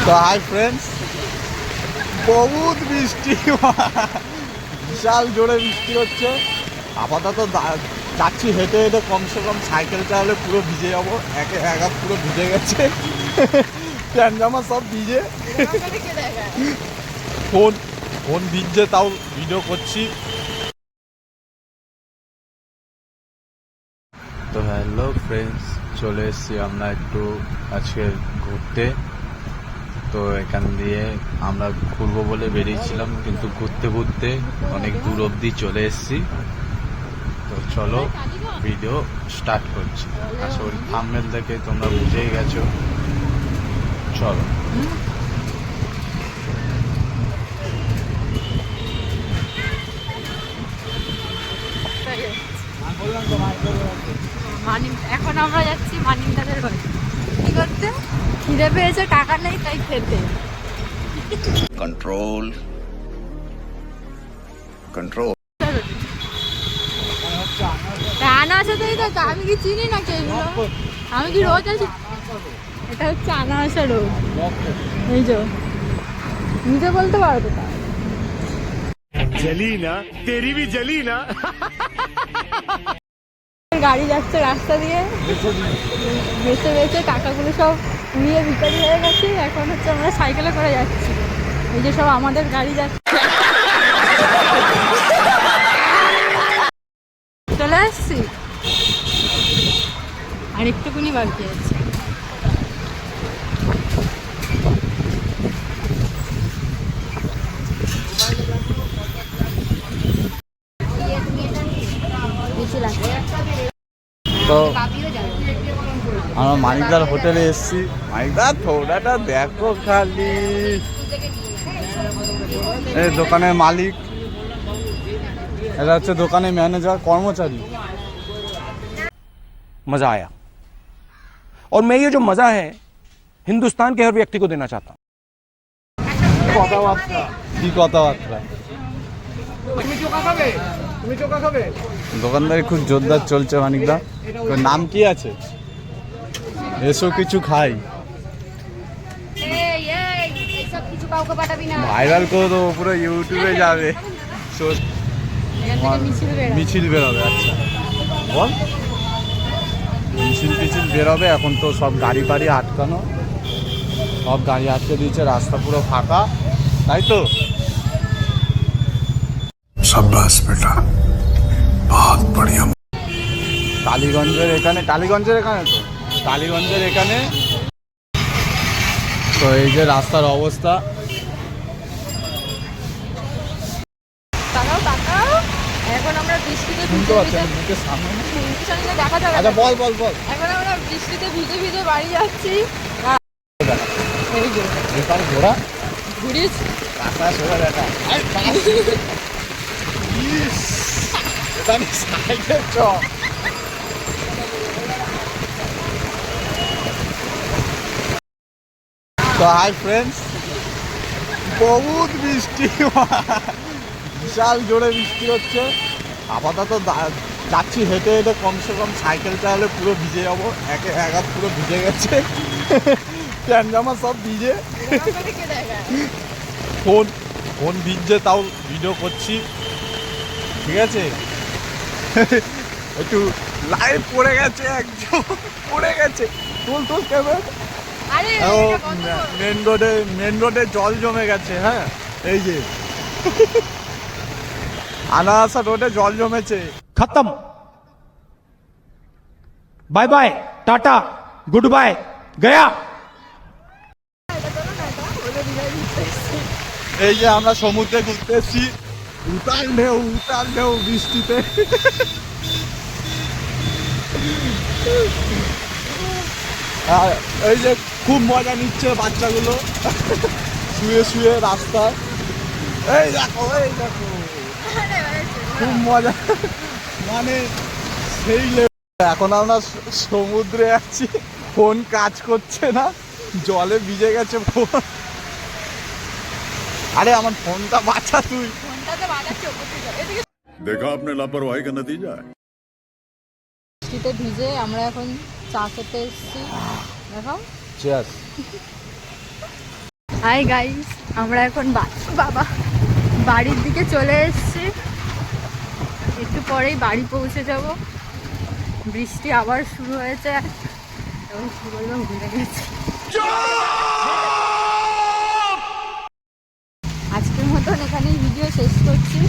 তো hi friends, বহুত বৃষ্টি, বিশাল জোরে বৃষ্টি হচ্ছে। আপাতত যাচ্ছি হেঁটে হেঁটে, কমসে কম সাইকেল চালালে পুরো ভিজে যাবো। একে একা পুরো ভিজে গেছে, প্যান্ট জামা সব ভিজে, ফোন ফোন ভিজছে, তাও ভিডিও করছি। তো হ্যালো ফ্রেন্ডস, চলে এসেছি আমরা একটু আজকে ঘুরতে। তো এখান দিয়ে আমরা ঘুরবো বলে বেরিয়েছিলাম, কিন্তু ঘুরতে ঘুরতে অনেক দূর অবধি চলে এসেছি। তো চলো ভিডিও স্টার্ট করছি। আশা করি থাম্বনেল দেখে তোমরা বুঝেই গেছো। চলো। এখন আমরা যাচ্ছি মানিকদাদের ঘরে। কি করতে? খিদে পেয়েছে, টাকা নেই, তাই খেতে। Control control. আনা আছে তো, এই তো আমি কি চিনি না কে এগুলো? আমি কি রোজ আছি? এটা হচ্ছে আনা আসা রোড। এই যে নিজে বলতে পারো তো। जली ना तेरी भी जली ना। গাড়ি যাচ্ছে রাস্তা দিয়ে, বেঁচে বেঁচে টাকাগুলো সব নিয়ে ভিতরে হয়ে গেছে। এখন হচ্ছে আমরা সাইকেলে করে যাচ্ছি। এই যে সব আমাদের গাড়ি যাচ্ছে। চলে আসছি, আর একটুকুনি বাকি আছে। তো আমরা মানিকদার হোটেলে এসেছি। মানিকদার থোড়াটা দেখো খালি। এই দোকানের মালিক, এটা হচ্ছে দোকানের ম্যানেজার, কর্মচারী। मजा आया और मैं ये जो मजा है हिंदुस्तान के हर व्यक्ति को देना चाहता हूँ। কথাবার্তা কি কথাবার্তা, দোকানদারি খুব জোরদার চলছে। মানিকদা, তোর নাম কি আছে? এসো কিছু খাই। ভাইরাল করে দেবো, পুরো ইউটিউবে যাবে। মিছিল বেরোবে। আচ্ছা বল, মিছিল টিছিল বেরোবে। এখন তো সব গাড়ি ফাড়ি আটকানো, সব গাড়ি আটকে দিয়েছে, রাস্তা পুরো ফাঁকা, তাই তো? शाबाश बेटा, बहुत बढ़िया। টালিগঞ্জের এখানে তো টালিগঞ্জের এখানে। তো এই যে রাস্তার অবস্থা। এখন আমরা বৃষ্টিতে শুনতে পাচ্ছেন মুখের সামনে? দেখা যাবে। আচ্ছা বল বল বল। এখন আমরা বৃষ্টিতে ভিজে ভিজে বাড়ি যাচ্ছি। এই যে এবার ঘোড়া ঘুরিস রাস্তা সোজা দেখা। সাইকেল চ। তো হাই ফ্রেন্ডস, বহুত বৃষ্টি, বিশাল জোরে বৃষ্টি হচ্ছে। আপাতত যাচ্ছি হেঁটে হেঁটে, কমসে কম সাইকেল চালালে পুরো ভিজে যাবো। একে একা পুরো ভিজে গেছে, প্যান্ট জামা সব ভিজে, ফোন ভিজছে, তাও ভিডিও করছি। ঠিক আছে, একটু লাইভ পড়ে গেছে, একদম পড়ে গেছে। তোল কেমন? মেন রোডে জল জমে গেছে। হ্যাঁ, এই যে আনা আসা রোডে জল জমেছে। खत्म, bye bye, tata, good bye, गया। এই যে আমরা সমুদ্রে ঘুরতে এসেছি, উতাল ঢেউ বৃষ্টিতে। আর এই যে খুব মজা নিচ্ছে বাচ্চাগুলো শুয়ে শুয়ে রাস্তায়। এই দেখো খুব মজা, মানে সেই লেভেল। এখন আমরা সমুদ্রে আছি, ফোন কাজ করছে না, জলে ভিজে গেছে ফোন। আরে আমার ফোনটা বাঁচা তুই। देखा आपने लापरवाही का नतीजा है। বৃষ্টিতে ভিজে আমরা এখন চা খেতে এসেছি। দেখো, চিয়ার্স। হাই গাইস, আমরা এখন বাবা বাড়ির দিকে চলে এসেছি। একটু পরেই বাড়ি পৌঁছে যাব। বৃষ্টি আবার শুরু হয়েছে এবং কি বলবো ভুলে গেছি। আজকের মতন এখানেই ভিডিও শেষ করছি।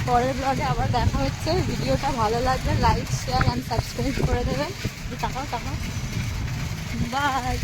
পরের ব্লগে আবার দেখা হচ্ছে। ভিডিওটা ভালো লাগলে লাইক, শেয়ার অ্যান্ড সাবস্ক্রাইব করে দেবেন। টাকা বাই।